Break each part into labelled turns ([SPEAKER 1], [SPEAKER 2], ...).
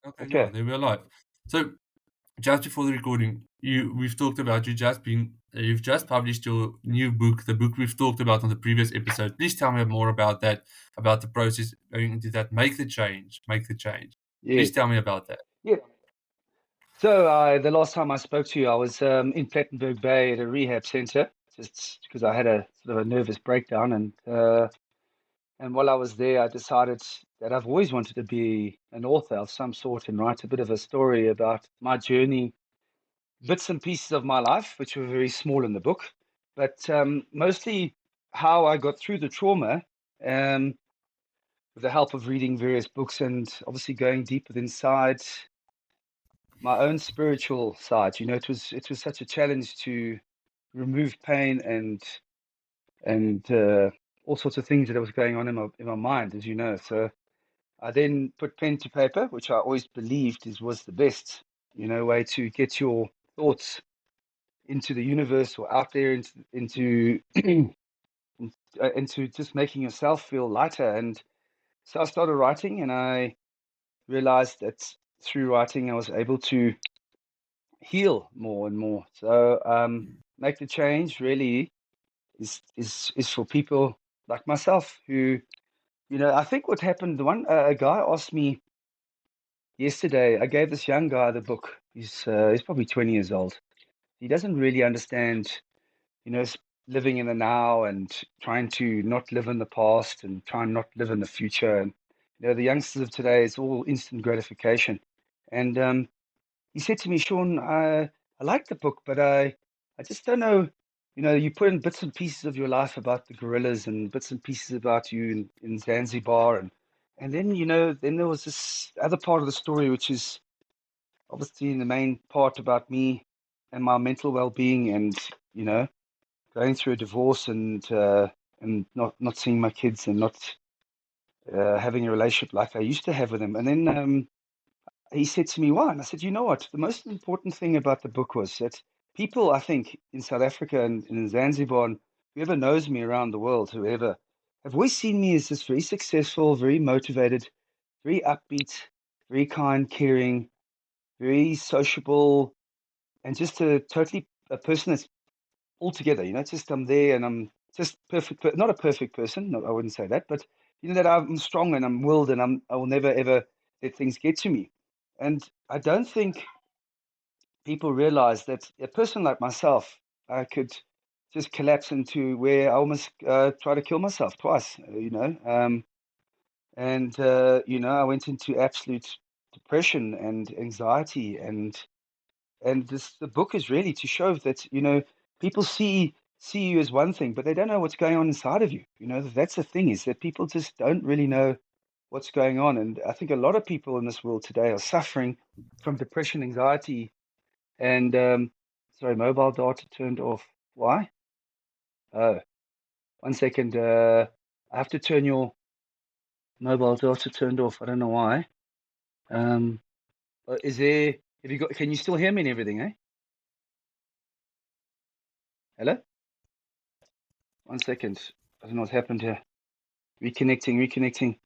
[SPEAKER 1] Okay, yeah,
[SPEAKER 2] Okay.
[SPEAKER 1] they were alive. So just before the recording, we've talked about you've just published your new book, the book we've talked about on the previous episode. Please tell me more about that, about the process going into that. Make the change. Make the change. Please
[SPEAKER 2] Yes.
[SPEAKER 1] tell me about that.
[SPEAKER 2] Yeah. So the last time I spoke to you, I was in Plettenberg Bay at a rehab center, just because I had a sort of a nervous breakdown, and while I was there, I decided that I've always wanted to be an author of some sort and write a bit of a story about my journey, bits and pieces of my life, which were very small in the book, but mostly how I got through the trauma. Um, with the help of reading various books and obviously going deep within inside my own spiritual side. It was such a challenge to remove pain and all sorts of things that was going on in my mind, as you know. So I then put pen to paper, which I always believed was the best, way to get your thoughts into the universe or out there into just making yourself feel lighter. And so I started writing, and I realized that through writing I was able to heal more and more. So make the change really is for people like myself who, I think what happened. The one a guy asked me yesterday. I gave this young guy the book. He's probably 20 years old. He doesn't really understand, living in the now and trying to not live in the past and try and not live in the future. And the youngsters of today, it's all instant gratification. And he said to me, Sean, I like the book, but I just don't know. You put in bits and pieces of your life about the gorillas and bits and pieces about you in Zanzibar, and then then there was this other part of the story, which is obviously the main part about me and my mental well-being, and you know, going through a divorce and not seeing my kids and not having a relationship like I used to have with them, and then he said to me, why? And I said, you know what? The most important thing about the book was that people, I think, in South Africa and in Zanzibar, and whoever knows me around the world, whoever, have always seen me as this very successful, very motivated, very upbeat, very kind, caring, very sociable, and just a person that's altogether, just I'm there and I'm just perfect, not a perfect person. No, I wouldn't say that, but that I'm strong and I'm willed and I will never ever let things get to me. And I don't think people realize that a person like myself, I could just collapse into where I almost try to kill myself twice, I went into absolute depression and anxiety and the book is really to show that people see you as one thing, but they don't know what's going on inside of you. That's the thing, is that people just don't really know what's going on, and I think a lot of people in this world today are suffering from depression, anxiety, and sorry, mobile data turned off. Why? Oh, 1 second. I have to turn your mobile data turned off. I don't know why. Um, is there? Have you got? Can you still hear me and everything? Eh? Hello. 1 second. I don't know what's happened here. Reconnecting.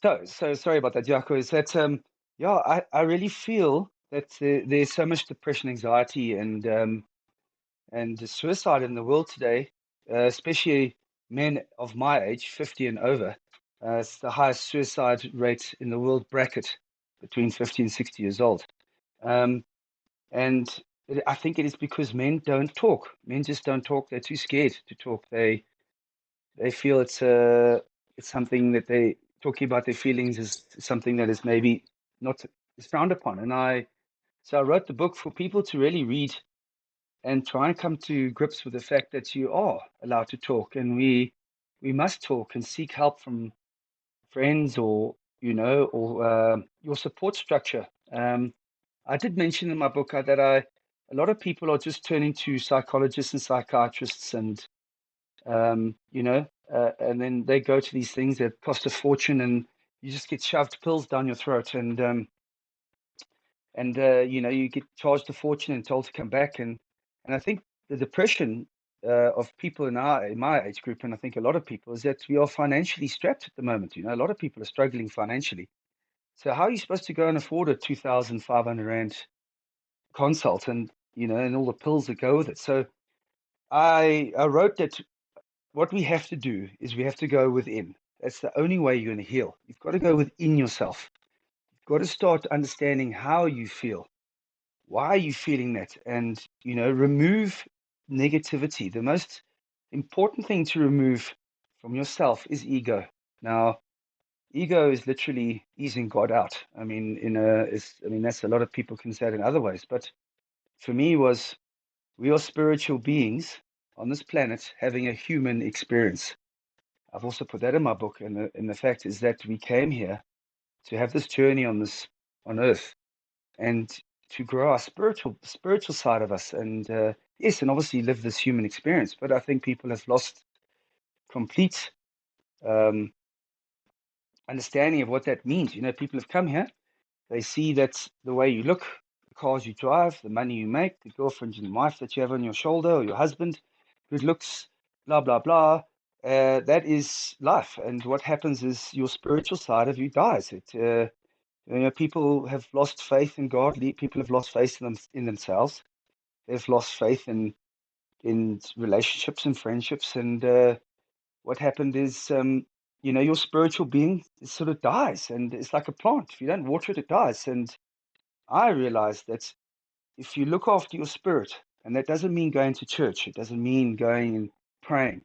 [SPEAKER 2] So, so sorry about that, Jaco. Is that yeah, I really feel that there's so much depression, anxiety, and suicide in the world today, especially men of my age, 50 and over. It's the highest suicide rate in the world bracket between 50 and 60 years old. Um, and I think it is because men don't talk. Men just don't talk. They're too scared to talk. They feel it's something that they talking about their feelings is something that is maybe not is frowned upon. And So I wrote the book for people to really read and try and come to grips with the fact that you are allowed to talk, and we must talk and seek help from friends or your support structure. I did mention in my book that a lot of people are just turning to psychologists and psychiatrists, and and then they go to these things that cost a fortune, and you just get shoved pills down your throat, and you get charged a fortune and told to come back, and I think the depression of people in my age group, and I think a lot of people, is that we are financially strapped at the moment. A lot of people are struggling financially. So how are you supposed to go and afford a 2,500 rand consult, and all the pills that go with it? So I wrote that what we have to do is we have to go within. That's the only way you're going to heal. You've got to go within yourself. You've got to start understanding how you feel. Why are you feeling that? And, remove negativity. The most important thing to remove from yourself is ego. Now, ego is literally easing God out. I mean, that's a lot of people can say it in other ways, but for me was we are spiritual beings on this planet having a human experience. I've also put that in my book, and the fact is that we came here to have this journey on Earth, and to grow our spiritual side of us, and yes, and obviously live this human experience. But I think people have lost complete um, understanding of what that means. People have come here, they see that the way you look, the cars you drive, the money you make, the girlfriend and wife that you have on your shoulder, or your husband, good looks, blah blah blah. That is life, and what happens is your spiritual side of you dies. People have lost faith in God. People have lost faith in themselves. They've lost faith in relationships and friendships. And what happened is, your spiritual being sort of dies, and it's like a plant. If you don't water it, it dies. And I realized that if you look after your spirit, and that doesn't mean going to church, it doesn't mean going and praying.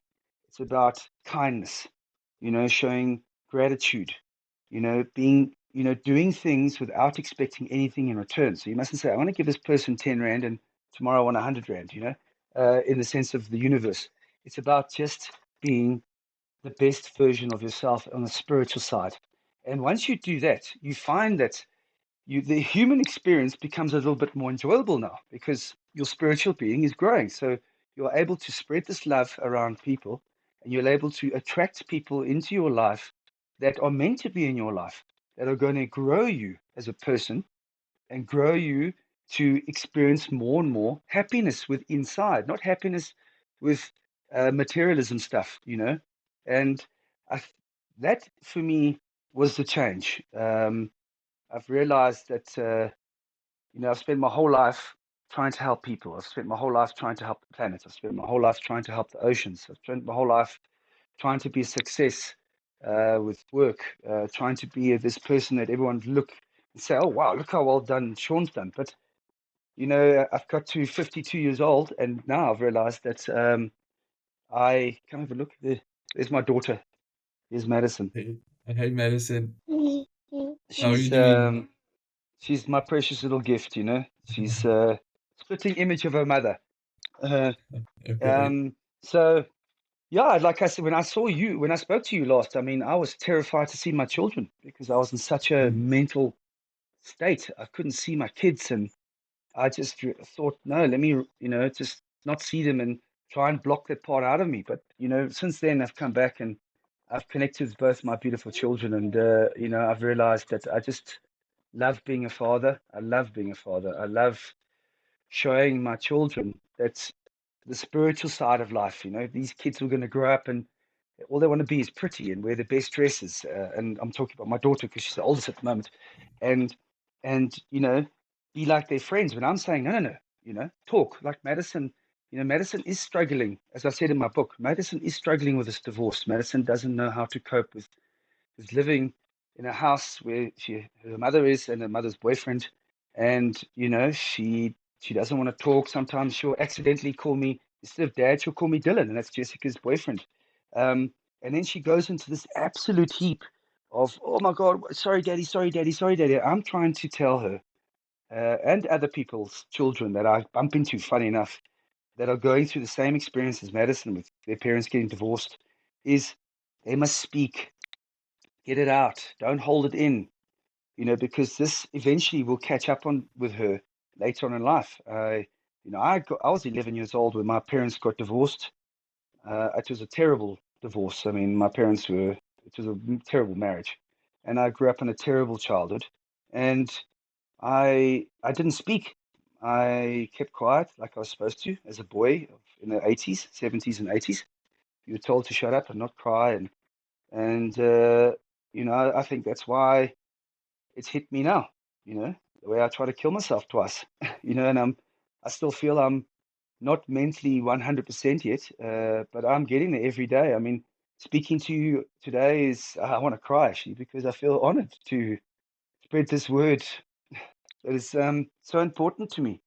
[SPEAKER 2] It's about kindness, showing gratitude, being, doing things without expecting anything in return. So you mustn't say, I want to give this person 10 Rand and tomorrow I want 100 Rand, in the sense of the universe. It's about just being the best version of yourself on the spiritual side. And once you do that, you find that the human experience becomes a little bit more enjoyable now because your spiritual being is growing. So you're able to spread this love around people, and you're able to attract people into your life that are meant to be in your life, that are going to grow you as a person and grow you to experience more and more happiness with inside, not happiness with materialism stuff, And I, that for me was the change. I've realized that, I've spent my whole life trying to help people. I've spent my whole life trying to help the planet. I've spent my whole life trying to help the oceans. I've spent my whole life trying to be a success with work, trying to be this person that everyone look and say, oh, wow, look how well done Sean's done. But, I've got to 52 years old, and now I've realized that I come have a look. There's my daughter. Here's Madison.
[SPEAKER 1] Hey, Madison. How are you
[SPEAKER 2] She's
[SPEAKER 1] doing?
[SPEAKER 2] she's my precious little gift. She's spitting image of her mother. Uh,
[SPEAKER 1] Okay.
[SPEAKER 2] um, so yeah, like I said, when I spoke to you last, I mean, I was terrified to see my children because I was in such a
[SPEAKER 1] Mm.
[SPEAKER 2] mental state. I couldn't see my kids, and I just thought, no, let me, just not see them and try and block that part out of me. But since then, I've come back and I've connected with both my beautiful children, and I've realized that I just love being a father. I love being a father. I love showing my children that the spiritual side of life. These kids are going to grow up and all they want to be is pretty and wear the best dresses. And I'm talking about my daughter because she's the oldest at the moment, and be like their friends. When I'm saying no, no, no, talk like Madison. Madison is struggling, as I said in my book. Madison is struggling with this divorce. Madison doesn't know how to cope with living in a house where her mother is and her mother's boyfriend, and she doesn't want to talk. Sometimes she'll accidentally call me, instead of dad, she'll call me Dylan, and that's Jessica's boyfriend. And then she goes into this absolute heap of, oh my God, sorry daddy, sorry daddy, sorry daddy. I'm trying to tell her and other people's children that I bump into, funny enough, that are going through the same experience as Madison with their parents getting divorced, is they must speak, get it out, don't hold it in, because this eventually will catch up on with her later on in life. I was 11 years old when my parents got divorced. It was a terrible divorce. I mean, it was a terrible marriage, and I grew up in a terrible childhood, and I didn't speak. I kept quiet like I was supposed to as a boy in the 80s, 70s, and 80s. You were told to shut up and not cry, and I think that's why it's hit me now. The way I try to kill myself twice. And I still feel I'm not mentally 100% yet, but I'm getting there every day. I mean, speaking to you today I want to cry actually because I feel honored to spread this word that is so important to me.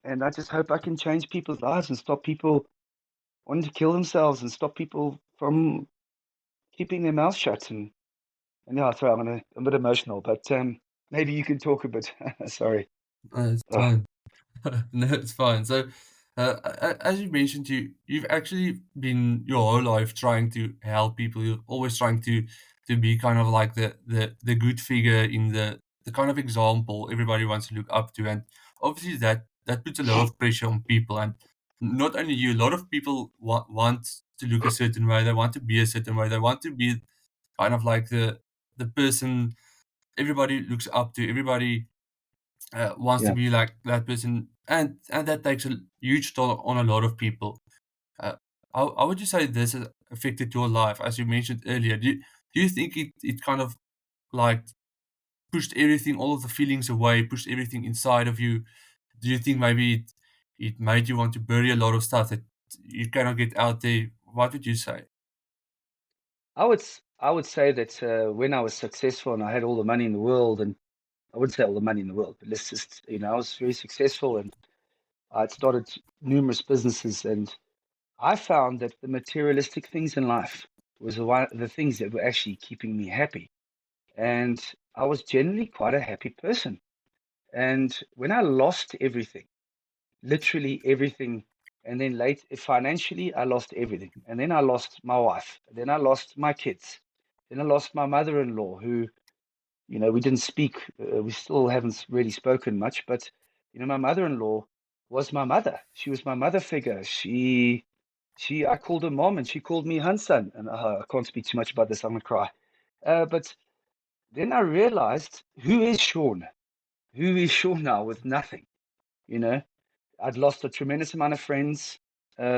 [SPEAKER 2] And I just hope I can change people's lives and stop people wanting to kill themselves and stop people from keeping their mouths shut. And yeah, sorry, I'm a bit emotional, but maybe you can talk a bit. Sorry.
[SPEAKER 1] It's
[SPEAKER 2] Oh,
[SPEAKER 1] fine. No, it's fine. So, as you mentioned, you've actually been your whole life trying to help people. You're always trying to be kind of like the good figure in the kind of example everybody wants to look up to, and obviously that puts a lot of pressure on people. And not only you, a lot of people want to look a certain way. They want to be a certain way. They want to be kind of like the person everybody looks up to. Everybody wants to
[SPEAKER 2] yeah.
[SPEAKER 1] be like that person, and that takes a huge toll on a lot of people. How would you say this has affected your life, as you mentioned earlier? Do you think it kind of like pushed everything, all of the feelings away, pushed everything inside of you? Do you think maybe it made you want to bury a lot of stuff that you cannot get out there? What would you say?
[SPEAKER 2] I would say that when I was successful and I had all the money in the world, and I wouldn't say all the money in the world, but let's just, I was very successful and I'd started numerous businesses, and I found that the materialistic things in life was the things that were actually keeping me happy. And I was generally quite a happy person. And when I lost everything, literally everything, and then late financially, I lost everything. And then I lost my wife. Then I lost my kids. Then I lost my mother-in-law, who, we didn't speak. We still haven't really spoken much, but, my mother-in-law was my mother. She was my mother figure. I called her mom and she called me Hansan. And I can't speak too much about this. I'm going to cry. But then I realized, who is Sean? Who is Sean now with nothing? You know, I'd lost a tremendous amount of friends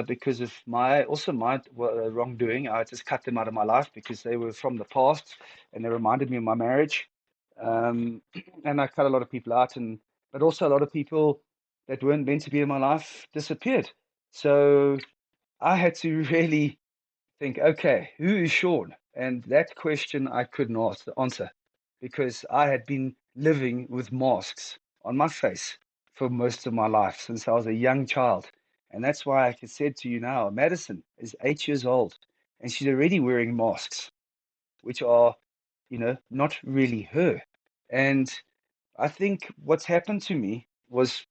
[SPEAKER 2] because of my wrongdoing. I just cut them out of my life because they were from the past and they reminded me of my marriage. Um, and I cut a lot of people out, but also a lot of people that weren't meant to be in my life disappeared. So I had to really think, okay, who is Sean? And that question I couldn't answer because I had been living with masks on my face for most of my life since I was a young child. And that's why I said to you now, Madison is 8 years old and she's already wearing masks, which are, not really her. And I think what's happened to me was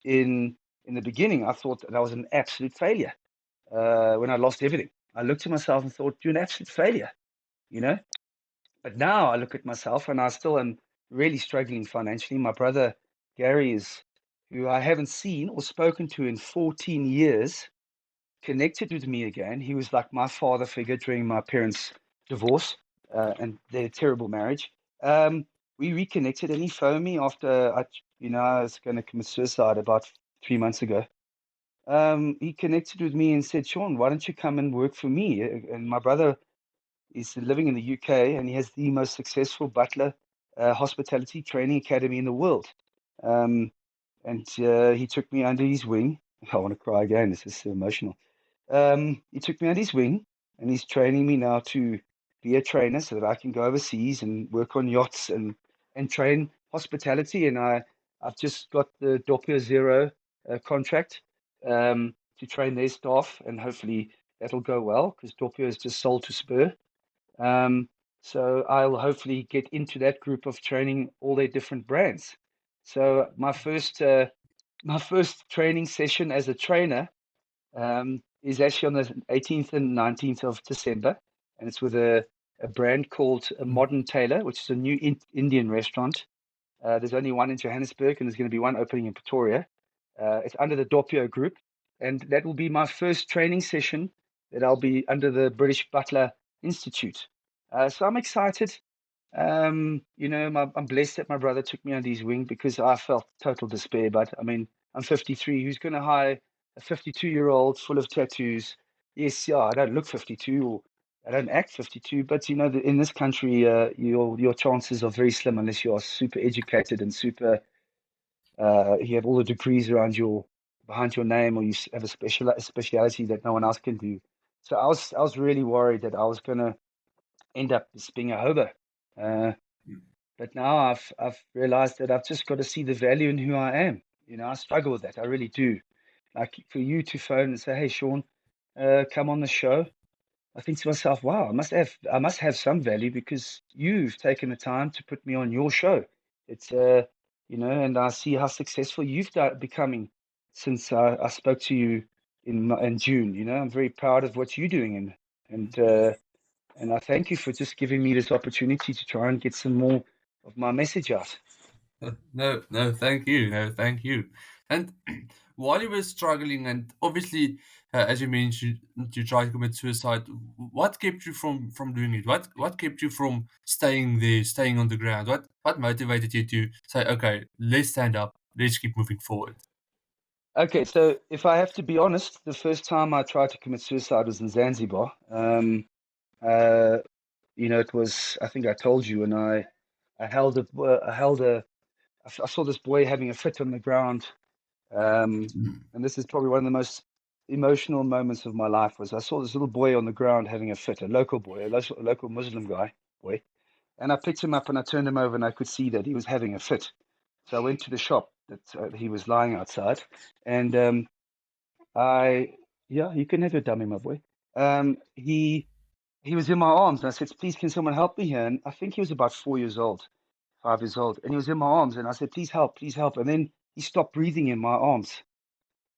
[SPEAKER 2] in the beginning, I thought that I was an absolute failure when I lost everything. I looked at myself and thought, you're an absolute failure, you know? But now I look at myself and I still am really struggling financially. My brother, Gary, who I haven't seen or spoken to in 14 years, connected with me again. He was like my father figure during my parents' divorce and their terrible marriage. We reconnected and he phoned me after I was going to commit suicide about 3 months ago. He connected with me and said, Sean, why don't you come and work for me? And my brother is living in the UK and he has the most successful butler hospitality training academy in the world. Um, and he took me under his wing. I want to cry again. This is so emotional. He took me under his wing and he's training me now to be a trainer so that I can go overseas and work on yachts and train hospitality. And I've just got the Doppio Zero contract to train their staff, and hopefully that'll go well because Doppio is just sold to Spur. Um, so I'll hopefully get into that group of training all their different brands. So my first training session as a trainer is actually on the 18th and 19th of December, and it's with a brand called Modern Tailor, which is a new Indian restaurant. There's only one in Johannesburg, and there's going to be one opening in Pretoria. It's under the Doppio Group, and that will be my first training session that I'll be under the British Butler Institute. So I'm excited. I'm blessed that my brother took me under his wing because I felt total despair. But I mean, I'm 53. Who's going to hire a 52-year-old full of tattoos? Yes, yeah, I don't look 52 or I don't act 52, but in this country, your chances are very slim unless you are super educated and you have all the degrees behind your name, or you have a speciality that no one else can do. So I was really worried that I was going to end up just being a hobo. Uh, but now I've realized that I've just got to see the value in who I am. I struggle with that. I really do. Like for you to phone and say, "Hey, Sean, come on the show." I think to myself, "Wow, I must have some value because you've taken the time to put me on your show." It's and I see how successful you've becoming since I spoke to you in June. I'm very proud of what you're doing, and I thank you for just giving me this opportunity to try and get some more of my message out.
[SPEAKER 1] No, thank you. No, thank you. And while you were struggling, and obviously, as you mentioned, you tried to commit suicide. What kept you from doing it? What kept you from staying there, staying on the ground? What motivated you to say, okay, let's stand up, let's keep moving forward?
[SPEAKER 2] Okay, so if I have to be honest, the first time I tried to commit suicide was in Zanzibar. Uh, it was, I think I told you, and I held a, I held a, I saw this boy having a fit on the ground. And this is probably one of the most emotional moments of my life was I saw this little boy on the ground having a fit, a local boy, a local Muslim boy. And I picked him up and I turned him over and I could see that he was having a fit. So I went to the shop that he was lying outside, and I, yeah, you can have your dummy, my boy. He was in my arms, and I said, "Please, can someone help me here?" And I think he was about 4 years old, 5 years old, and he was in my arms, and I said, "Please help, please help." And then he stopped breathing in my arms.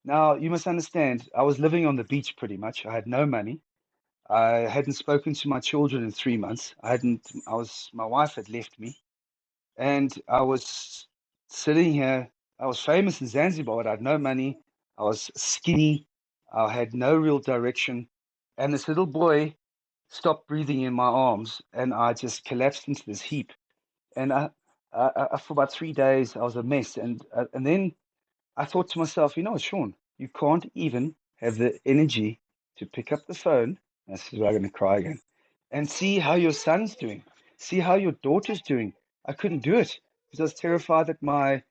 [SPEAKER 2] Now, you must understand, I was living on the beach pretty much. I had no money. I hadn't spoken to my children in 3 months. My wife had left me, and I was sitting here. I was famous in Zanzibar, but I had no money. I was skinny. I had no real direction. And this little boy stopped breathing in my arms, and I just collapsed into this heap. And for about 3 days, I was a mess. And then I thought to myself, Sean, you can't even have the energy to pick up the phone. This is where I'm going to cry again. And see how your son's doing. See how your daughter's doing. I couldn't do it because I was terrified that my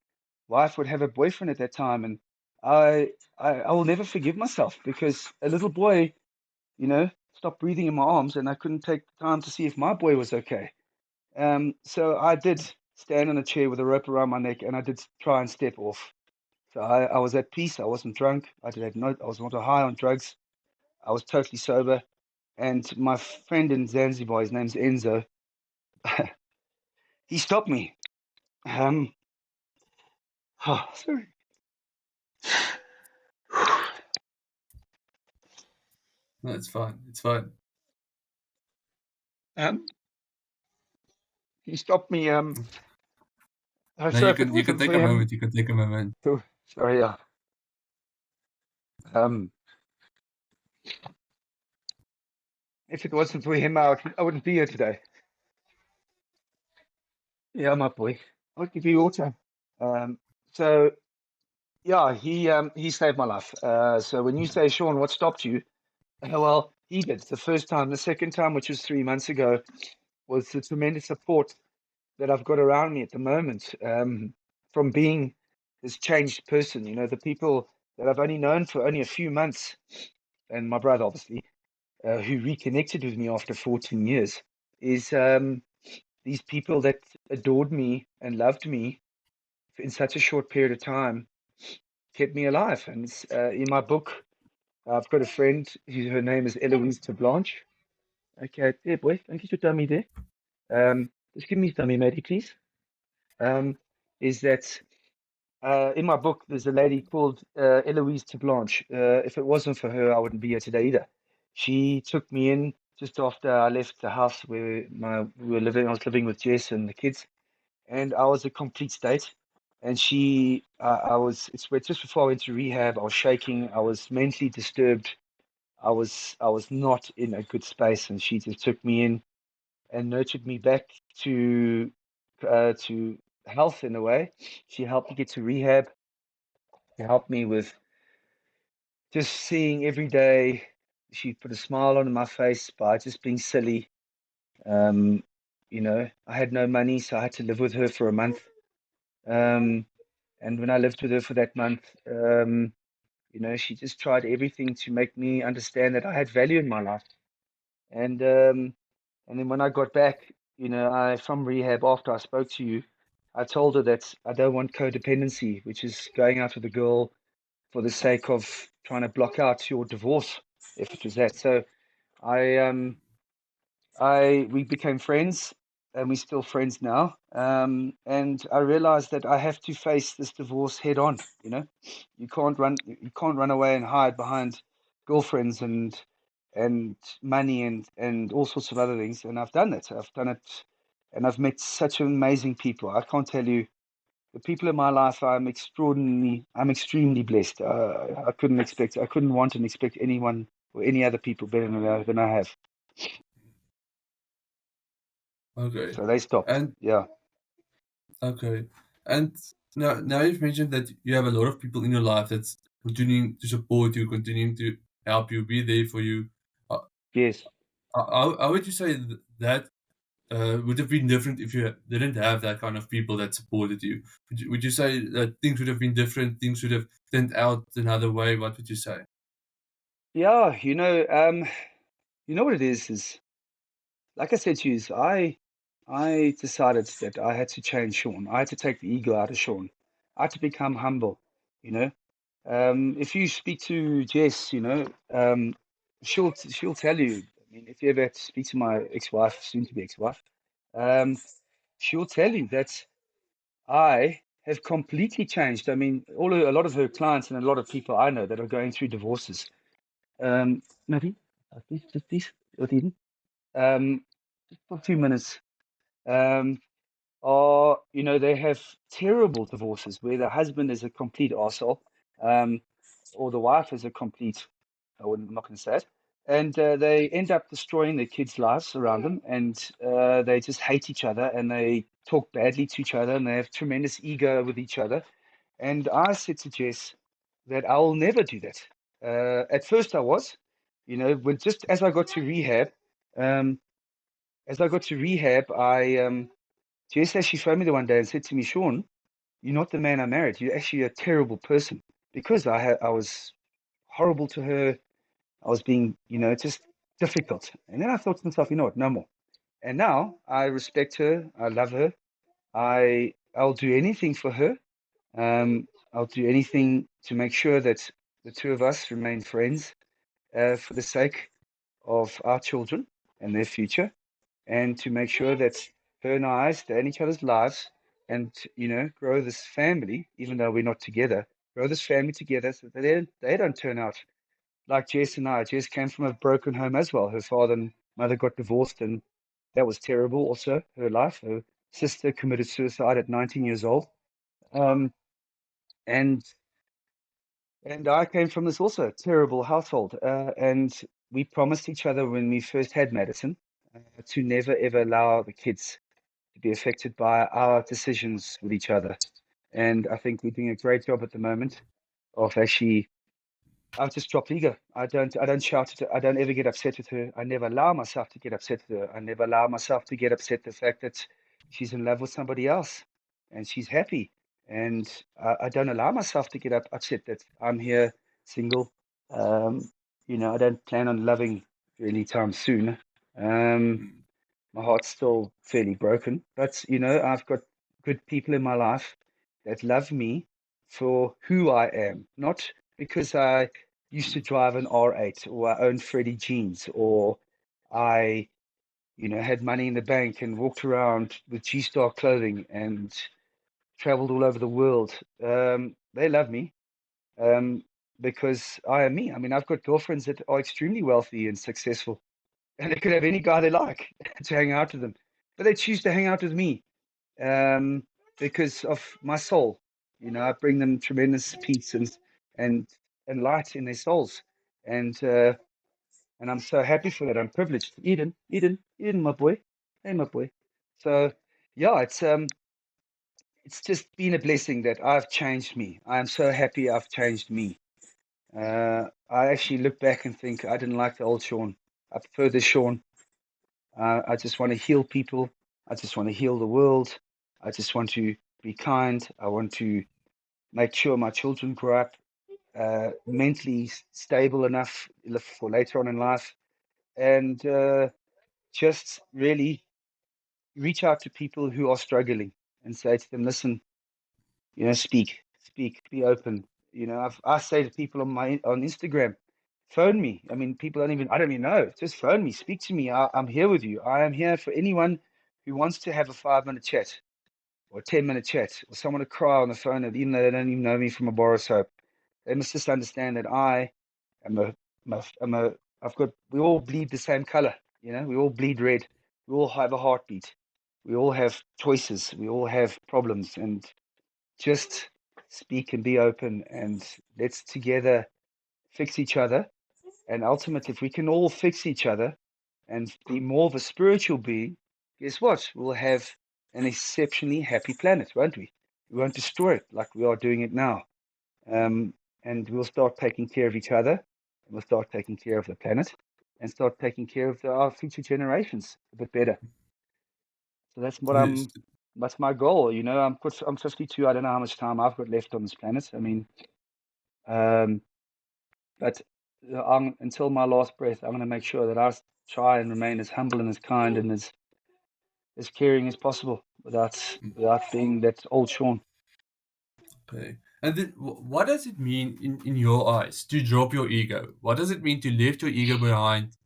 [SPEAKER 2] wife would have a boyfriend at that time. And I will never forgive myself because a little boy, stopped breathing in my arms and I couldn't take the time to see if my boy was okay. So I did stand on a chair with a rope around my neck and I did try and step off. So I was at peace. I wasn't drunk. I was not high on drugs. I was totally sober. And my friend in Zanzibar, his name's Enzo, he stopped me. Um, sorry.
[SPEAKER 1] No, it's fine. It's fine.
[SPEAKER 2] Um, he stopped me.
[SPEAKER 1] No,
[SPEAKER 2] So if it
[SPEAKER 1] you can
[SPEAKER 2] wasn't
[SPEAKER 1] take
[SPEAKER 2] for
[SPEAKER 1] a
[SPEAKER 2] him,
[SPEAKER 1] moment. You can take a moment.
[SPEAKER 2] oh, sorry. Um, if it wasn't for him, I wouldn't be here today. Yeah, my boy. I'll give you water. Um, so yeah, he saved my life. So when you say, Sean, what stopped you? Well, he did the first time. The second time, which was 3 months ago, was the tremendous support that I've got around me at the moment. From being this changed person, the people that I've only known for only a few months, and my brother, obviously, who reconnected with me after 14 years, is these people that adored me and loved me in such a short period of time kept me alive. And in my book, I've got a friend, her name is Eloise de Blanche. Okay, there, boy, don't get your dummy there. Just give me dummy, matey, please. Is that In my book, there's a lady called Eloise de Blanche. If it wasn't for her, I wouldn't be here today either. She took me in just after I left the house where we were living. I was living with Jess and the kids, and I was a complete state. And I was. It's just before I went to rehab. I was shaking. I was mentally disturbed. I was not in a good space, and she just took me in and nurtured me back to health in a way. She helped me get to rehab. She helped me with just seeing every day. She put a smile on my face by just being silly. Um, I had no money, so I had to live with her for a month. Um, and when I lived with her for that month, she just tried everything to make me understand that I had value in my life. And then when I got back, I from rehab after I spoke to you, I told her that I don't want codependency, which is going out with a girl for the sake of trying to block out your divorce, if it was that. So I we became friends, and we're still friends now. And I realized that I have to face this divorce head on. You can't run away and hide behind girlfriends and money and all sorts of other things. And I've done it. I've done it, and I've met such amazing people. I can't tell you the people in my life. I'm extremely blessed. I couldn't want and expect anyone or any other people better than I have.
[SPEAKER 1] Okay.
[SPEAKER 2] So they stopped.
[SPEAKER 1] And
[SPEAKER 2] Yeah.
[SPEAKER 1] okay. And now you've mentioned that you have a lot of people in your life that's continuing to support you, continuing to help you, be there for you. Uh,
[SPEAKER 2] Yes.
[SPEAKER 1] how would you say that would have been different if you didn't have that kind of people that supported you? Would you say that things would have been different, things would have turned out another way? What would you say?
[SPEAKER 2] Yeah. What it is like I said to you, I decided that I had to change Sean. I had to take the ego out of Sean. I had to become humble. You know, if you speak to Jess, she'll tell you. I mean, if you ever speak to my ex-wife, soon to be ex-wife, um, she'll tell you that I have completely changed. I mean, a lot of her clients and a lot of people I know that are going through divorces. Maybe, please, what Eden? Just for 2 minutes. Um, they have terrible divorces where the husband is a complete arsehole, um, or the wife is a complete, I'm not going to say it, and they end up destroying their kids' lives around them, and they just hate each other, and they talk badly to each other, and they have tremendous ego with each other. And I said to Jess that I will never do that. At first, I was, when just um, as I got to rehab, Jess actually phoned me the one day and said to me, Sean, you're not the man I married. You're actually a terrible person because I was horrible to her. I was being, just difficult. And then I thought to myself, you know what, no more. And now I respect her. I love her. I'll do anything for her. I'll do anything to make sure that the two of us remain friends for the sake of our children and their future, and to make sure that her and I stay in each other's lives and, grow this family, even though we're not together, grow this family together so that they don't turn out like Jess and I. Jess came from a broken home as well. Her father and mother got divorced, and that was terrible also, her life. Her sister committed suicide at 19 years old. Um, and and I came from this also terrible household. And we promised each other when we first had Madison to never ever allow the kids to be affected by our decisions with each other. And I think we're doing a great job at the moment of actually. I've just dropped ego. I don't shout at her. I don't ever get upset with her. I never allow myself to get upset with her. I never allow myself to get upset the fact that she's in love with somebody else and she's happy. And I don't allow myself to get upset that I'm here single. Um, I don't plan on loving anytime soon. Um,
[SPEAKER 1] Mm.
[SPEAKER 2] my heart's still fairly broken, but I've got good people in my life that love me for who I am, not because I used to drive an R8 or I owned Freddie jeans or I, had money in the bank and walked around with G-Star clothing and traveled all over the world. They love me because I am me. I mean, I've got girlfriends that are extremely wealthy and successful, and they could have any guy they like to hang out with them, but they choose to hang out with me um, because of my soul. I bring them tremendous peace and and light in their souls, and uh, and I'm so happy for that. I'm privileged. Eden, my boy, hey, my boy. So yeah, it's just been a blessing that I've changed me. I am so happy I've changed me. I actually look back and think I didn't like the old Sean. I prefer this Sean. I just want to heal people. I just want to heal the world. I just want to be kind. I want to make sure my children grow up mentally stable enough for later on in life, and just really reach out to people who are struggling and say to them, listen, speak, be open. I say to people on Instagram, phone me. I mean, I don't even know. Just phone me, speak to me. I'm here with you. I am here for anyone who wants to have a 5-minute chat or a 10-minute chat or someone to cry on the phone, even though they don't even know me from a bar of soap. They must just understand that I am we all bleed the same color. We all bleed red. We all have a heartbeat. We all have choices. We all have problems. And just speak and be open, and let's together fix each other. And ultimately, if we can all fix each other and be more of a spiritual being, guess what? We'll have an exceptionally happy planet, won't we? We won't destroy it like we are doing it now. Um, and we'll start taking care of each other, and we'll start taking care of the planet, and start taking care of our future generations a bit better. So
[SPEAKER 1] Yes.
[SPEAKER 2] that's my goal. I'm 52. I don't know how much time I've got left on this planet. I mean, um, but until my last breath, I'm going to make sure that I try and remain as humble and as kind and as caring as possible without being that old Sean.
[SPEAKER 1] Okay. And then, what does it mean in your eyes to drop your ego? What does it mean to leave your ego behind,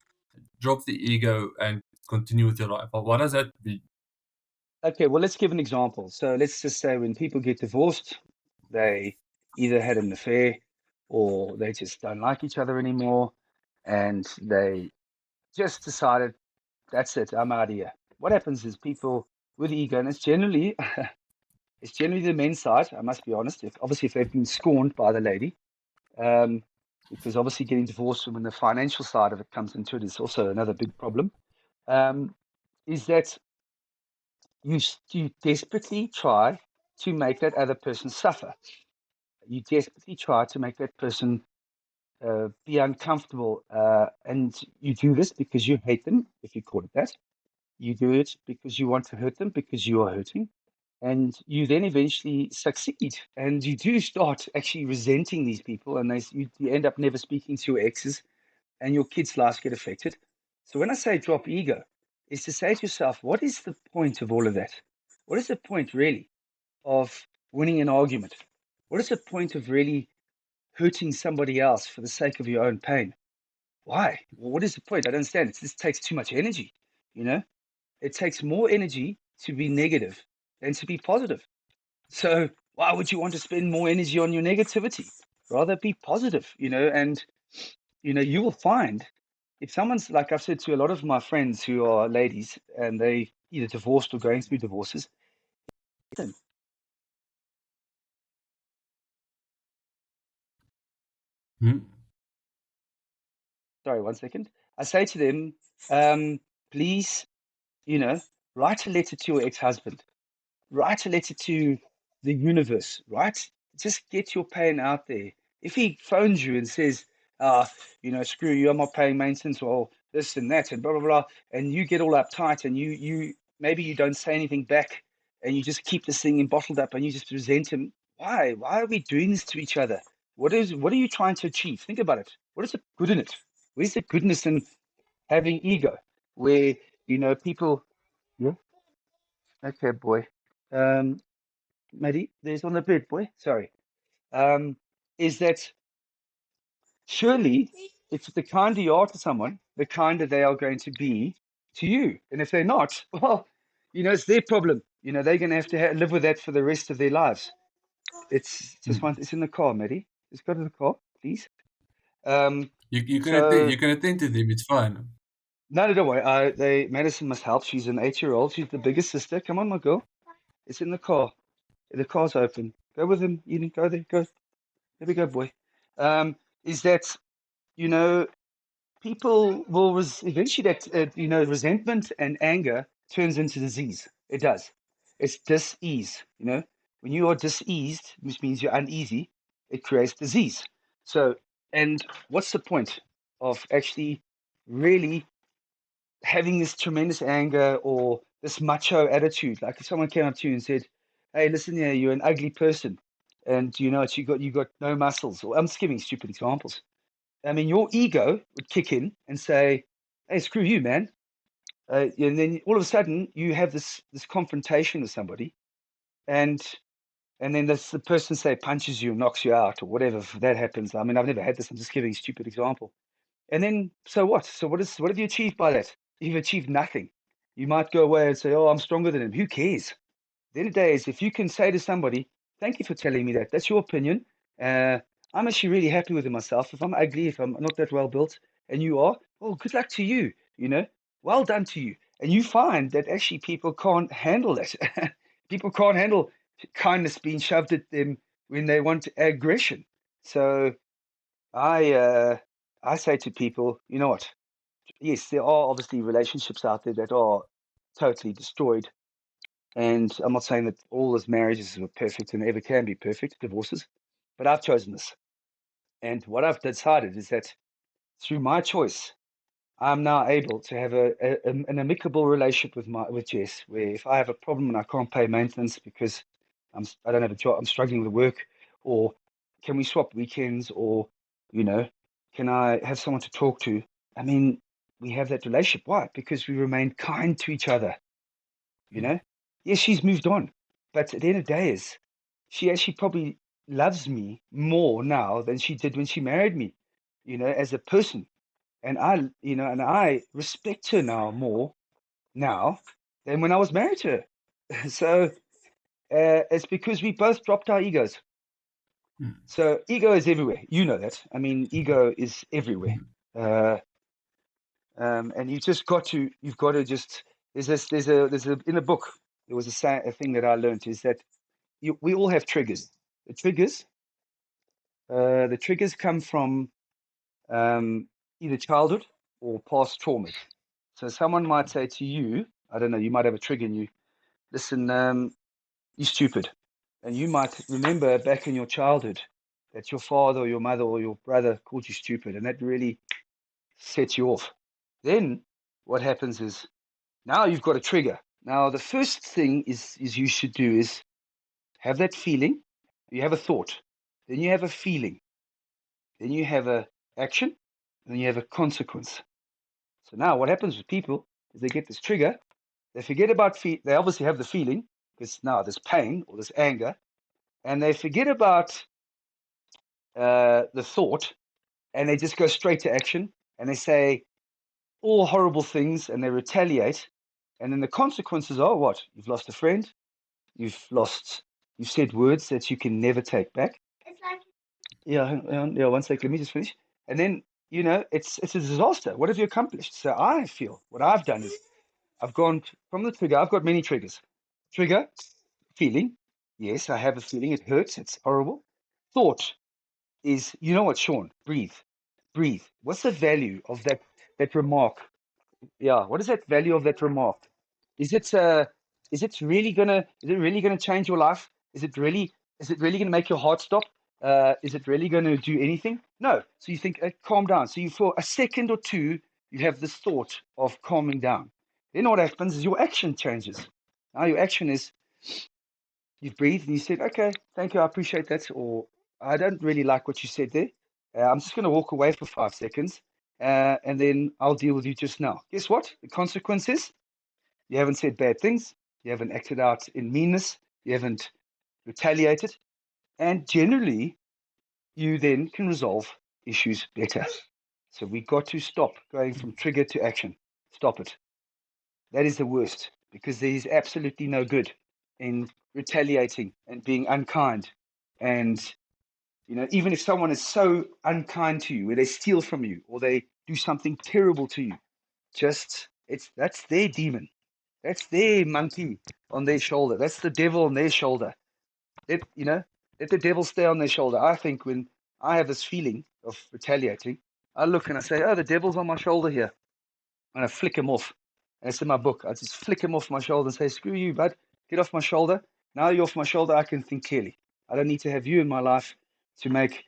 [SPEAKER 1] drop the ego, and continue with your life? What does that mean?
[SPEAKER 2] Okay, well, let's give an example. So let's just say when people get divorced, they either had an affair or they just don't like each other anymore, and they just decided, that's it, I'm out of here. What happens is people with ego, and it's generally the men's side, I must be honest, obviously if they've been scorned by the lady, because obviously getting divorced when the financial side of it comes into it is also another big problem, is that you desperately try to make that other person suffer. You desperately try to make that person be uncomfortable. And you do this because you hate them, if you call it that. You do it because you want to hurt them, because you are hurting. And you then eventually succeed. And you do start actually resenting these people. And you end up never speaking to your exes, and your kids' lives get affected. So when I say drop ego, is to say to yourself, what is the point of all of that? What is the point really of winning an argument? What is the point of really hurting somebody else for the sake of your own pain? Why? Well, what is the point? I don't understand. This takes too much energy. You know, it takes more energy to be negative than to be positive. So why would you want to spend more energy on your negativity? Rather be positive, and you will find if someone's, like I've said to a lot of my friends who are ladies and they either divorced or going through divorces,
[SPEAKER 1] Hmm?
[SPEAKER 2] sorry, 1 second. I say to them, please, write a letter to your ex-husband, write a letter to the universe, right? Just get your pain out there. If he phones you and says, screw you, I'm not paying maintenance or this and that and blah, blah, blah, and you get all uptight and you maybe you don't say anything back and you just keep this thing bottled up and you just resent him. Why? Why are we doing this to each other? What are you trying to achieve? Think about it. What is the good in it? Where's the goodness in having ego? Where, people, yeah, okay, boy. Um, Matty, there's on the bed, boy. Sorry. Um, is that surely if the kinder you are to someone, the kinder they are going to be to you. And if they're not, well, it's their problem. they're going to have to live with that for the rest of their lives. It's just
[SPEAKER 1] Mm.
[SPEAKER 2] one. It's in the car, Maddie. Just go to the car, please. Um,
[SPEAKER 1] You can attend.
[SPEAKER 2] so
[SPEAKER 1] You can attend to them. It's fine.
[SPEAKER 2] no, don't worry. Madison must help. She's an 8-year-old. She's the biggest sister. Come on, my girl. It's in the car. The car's open. Go with him. You go there. Go. There we go, boy. Is that you know people will eventually that resentment and anger turns into disease. It does. It's dis-ease. When you are diseased, which means you're uneasy, it creates disease. So, and what's the point of actually really having this tremendous anger or this macho attitude? Like if someone came up to you and said, "Hey, listen here, you're an ugly person, and you got no muscles." Or I'm just giving stupid examples. I mean, your ego would kick in and say, "Hey, screw you, man." And then all of a sudden, you have this confrontation with somebody, and then the person say punches you, knocks you out, or whatever. If that happens, I mean, I've never had this. I'm just giving a stupid example. And then, so what? So what have you achieved by that? You've achieved nothing. You might go away and say, "Oh, I'm stronger than him." Who cares? At the end of the day, is if you can say to somebody, "Thank you for telling me that. That's your opinion. Uh, I'm actually really happy with myself. If I'm ugly, if I'm not that well built, and you are, well, good luck to you. Well done to you." And you find that actually people can't handle it. People can't handle kindness being shoved at them when they want aggression. So I say to people, you know what? Yes, there are obviously relationships out there that are totally destroyed. And I'm not saying that all those marriages are perfect and ever can be perfect, divorces, but I've chosen this. And what I've decided is that through my choice, I'm now able to have an amicable relationship with Jess, where if I have a problem and I can't pay maintenance because I don't have a job, I'm struggling with work, or can we swap weekends, or you know, can I have someone to talk to? I mean, we have that relationship. Why? Because we remain kind to each other. You
[SPEAKER 1] Mm.
[SPEAKER 2] know, yes, she's moved on, but at the end of the day, is she actually probably loves me more now than she did when she married me. As a person, and I respect her now more now than when I was married to her. So it's because we both dropped our egos.
[SPEAKER 1] Mm.
[SPEAKER 2] So ego is everywhere. You know that. I mean, ego is everywhere.
[SPEAKER 1] Mm.
[SPEAKER 2] Uh, and you've got to just there's a in a book there was a thing that I learned is that we all have triggers. The triggers the triggers come from either childhood or past traumas. So someone might say to you, I don't know, you might have a trigger in you. Listen, you're stupid, and you might remember back in your childhood that your father or your mother or your brother called you stupid, and that really sets you off. Then what happens is now you've got a trigger. Now the first thing is you should do is have that feeling. You have a thought, then you have a feeling, then you have a action, and then you have a consequence. So now what happens with people is they get this trigger, they forget about they obviously have the feeling because now there's pain or there's anger, and they forget about the thought, and they just go straight to action, and they say all horrible things, and they retaliate, and then the consequences are what? You've lost a friend, you've said words that you can never take back. Yeah, yeah, one second, let me just finish. And then, it's a disaster. What have you accomplished? So I feel what I've done is I've gone from the trigger. I've got many triggers. Trigger, feeling. Yes, I have a feeling. It hurts. It's horrible. Thought is, you know what, Sean? Breathe. Breathe. What's the value of that remark? Yeah, what is that value of that remark? Is it uh is it really gonna change your life? Is it really gonna make your heart stop? Is it really gonna do anything? No. So you think, calm down. So you for a second or two you have this thought of calming down. Then what happens is your action changes. Now your action is you've breathed and you said, okay, thank you, I appreciate that, or I don't really like what you said there. I'm just going to walk away for 5 seconds, and then I'll deal with you just now. Guess what? The consequence is you haven't said bad things, you haven't acted out in meanness, you haven't retaliated, and generally, you then can resolve issues better. So we got to stop going from trigger to action. Stop it. That is the worst because there is absolutely no good. in retaliating and being unkind. And, even if someone is so unkind to you, where they steal from you or they do something terrible to you, that's their demon. That's their monkey on their shoulder. That's the devil on their shoulder. Let the devil stay on their shoulder. I think when I have this feeling of retaliating, I look and I say, oh, the devil's on my shoulder here. And I flick him off. And it's in my book. I just flick him off my shoulder and say, screw you, bud. Get off my shoulder. Now you're off my shoulder, I can think clearly. I don't need to have you in my life to make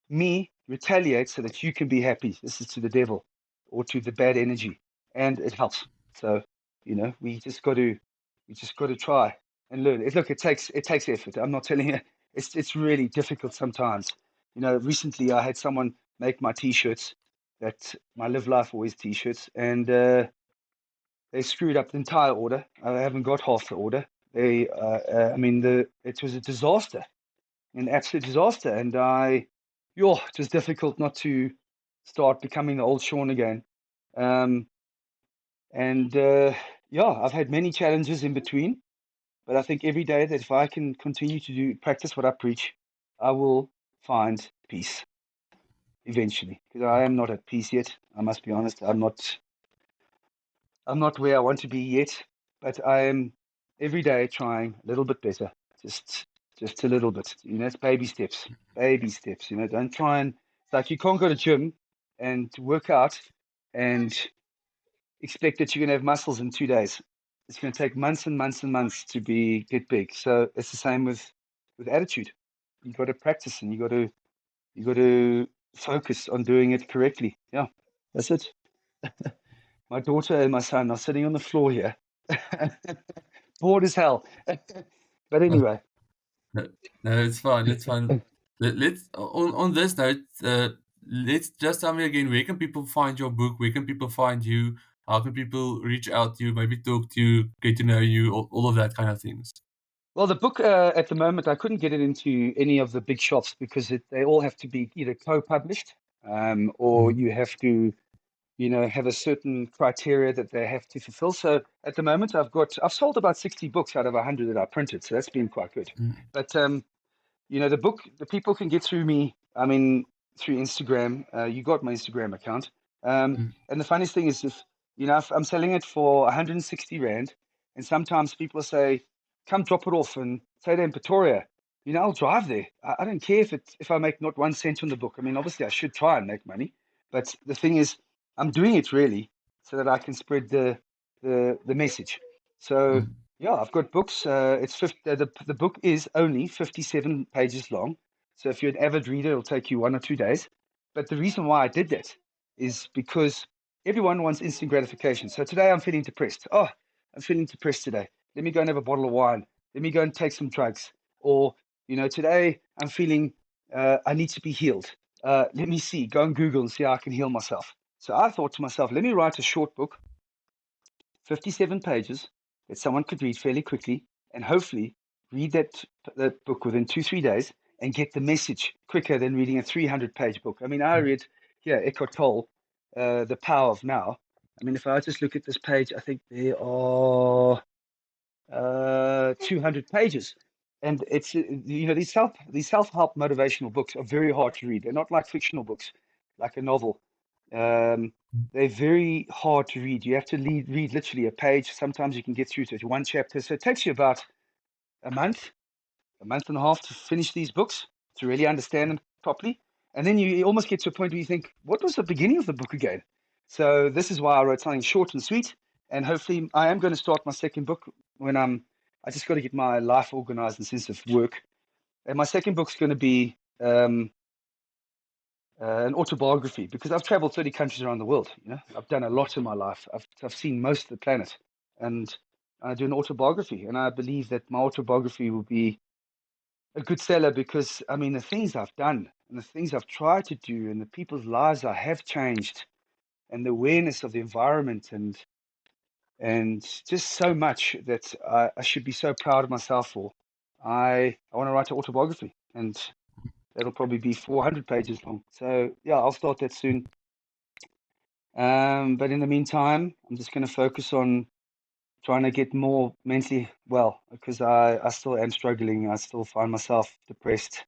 [SPEAKER 2] me retaliate so that you can be happy. This is to the devil or to the bad energy. And it helps. So, we just got to try and learn. It takes effort. I'm not telling you, it's really difficult sometimes. Recently I had someone make my t-shirts, that my Live Life Always t-shirts, and they screwed up the entire order. I haven't got half the order. It was a disaster, an absolute disaster, and it was difficult not to start becoming the old Sean again. I've had many challenges in between, but I think every day that if I can continue to practice what I preach, I will find peace eventually. Because I am not at peace yet. I must be honest. I'm not where I want to be yet, but I am every day trying a little bit better. Just a little bit. It's baby steps. Baby steps. Don't try and it's like you can't go to gym and work out and expect that you're going to have muscles in 2 days. It's going to take months and months and months to get big. So it's the same with attitude. You got to practice and you got to focus on doing it correctly. Yeah, that's it. My daughter and my son are sitting on the floor here, bored as hell. But anyway,
[SPEAKER 1] No, it's fine. It's fine. Let's on this note. Let's just tell me again. Where can people find your book? Where can people find you? How can people reach out to you? Maybe talk to you, get to know you, all of that kind of things.
[SPEAKER 2] well, the book at the moment I couldn't get it into any of the big shops because they all have to be either co-published, or
[SPEAKER 1] Mhm.
[SPEAKER 2] you have to have a certain criteria that they have to fulfill. So at the moment, I've sold about 60 books out of 100 that I printed, so that's been quite good.
[SPEAKER 1] Mm.
[SPEAKER 2] But the book, the people can get through me. I mean, through Instagram. You got my Instagram account.
[SPEAKER 1] Mm.
[SPEAKER 2] And the funniest thing is, if I'm selling it for 160 rand, and sometimes people say, "Come drop it off," and say they're in Pretoria. I'll drive there. I don't care if I make not 1 cent on the book. I mean, obviously, I should try and make money, but the thing is, I'm doing it really so that I can spread the message. So
[SPEAKER 1] Mm.
[SPEAKER 2] yeah, I've got books. The book is only 57 pages long. So if you're an avid reader, it'll take you 1 or 2 days. But the reason why I did that is because everyone wants instant gratification. So today I'm feeling depressed. Oh, I'm feeling depressed today. Let me go and have a bottle of wine. Let me go and take some drugs. Or, today I'm feeling I need to be healed. Let me see, go on Google and see how I can heal myself. So I thought to myself, let me write a short book, 57 pages, that someone could read fairly quickly and hopefully read that book within 2-3 days and get the message quicker than reading a 300-page book. I mean, I read here Eckhart Tolle, The Power of Now. I mean, if I just look at this page, I think there are 200 pages. And it's these self-help motivational books are very hard to read. They're not like fictional books, like a novel. They're very hard to read. You have to read literally a page. Sometimes you can get through to one chapter. So it takes you about a month and a half to finish these books, to really understand them properly. And then you almost get to a point where you think, what was the beginning of the book again? So this is why I wrote something short and sweet. And hopefully I am going to start my second book when I just got to get my life organized in the sense of work. And my second book's going to be an autobiography, because I've traveled 30 countries around the world. I've done a lot in my life. I've seen most of the planet, and I do an autobiography. And I believe that my autobiography will be a good seller because, I mean, the things I've done and the things I've tried to do and the people's lives I have changed and the awareness of the environment and just so much that I should be so proud of myself for. I want to write an autobiography, and that'll probably be 400 pages long. So yeah, I'll start that soon. But in the meantime, I'm just going to focus on trying to get more mentally well, because I still am struggling. I still find myself depressed.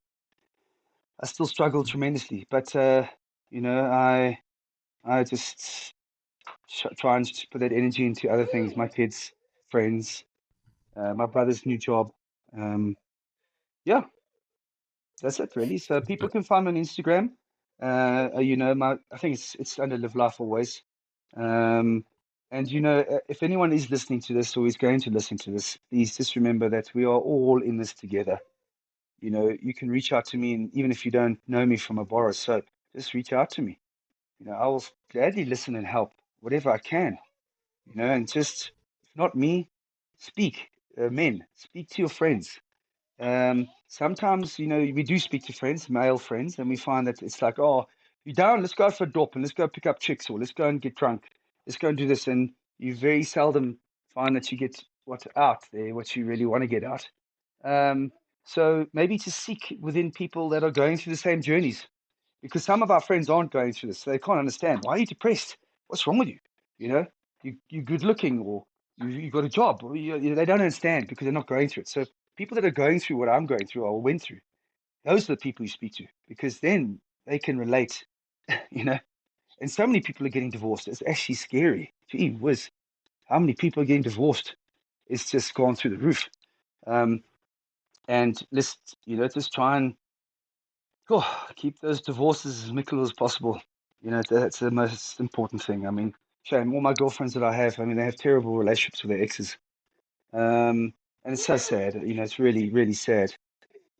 [SPEAKER 2] I still struggle tremendously, but I just try and just put that energy into other things, my kids, friends, my brother's new job. Yeah, that's it really. So people can find me on Instagram. I think it's under Live Life Always. And if anyone is listening to this or is going to listen to this, please just remember that we are all in this together. You can reach out to me, and even if you don't know me from a bar of soap, just reach out to me. I will gladly listen and help whatever I can. And just, if not me, speak. Men, speak to your friends. Sometimes, we do speak to friends, male friends, and we find that it's like, oh, you down? Let's go for a dop and let's go pick up chicks, or let's go and get drunk. Let's go and do this. And you very seldom find that you get what's out there, what you really want to get out. So maybe to seek within people that are going through the same journeys, because some of our friends aren't going through this. So they can't understand. Why are you depressed? What's wrong with you? You're good looking, or you got a job. Or they don't understand because they're not going through it. So people that are going through what I'm going through or went through, those are the people you speak to, because then they can relate. And so many people are getting divorced. It's actually scary. Gee whiz, how many people are getting divorced? It's just gone through the roof. And let's just try and keep those divorces as amicable as possible. That's the most important thing. I mean, shame, all my girlfriends that I have, they have terrible relationships with their exes. And it's so sad. It's really, really sad.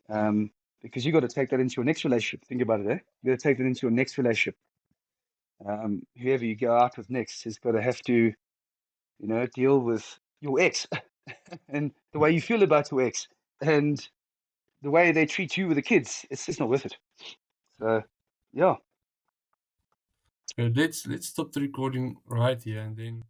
[SPEAKER 2] Because you got to take that into your next relationship. Think about it, eh? You got to take that into your next relationship. Whoever you go out with next has got to have to, deal with your ex and the way you feel about your ex and the way they treat you with the kids. It's just not worth it. So, yeah.
[SPEAKER 1] Let's stop the recording right here and then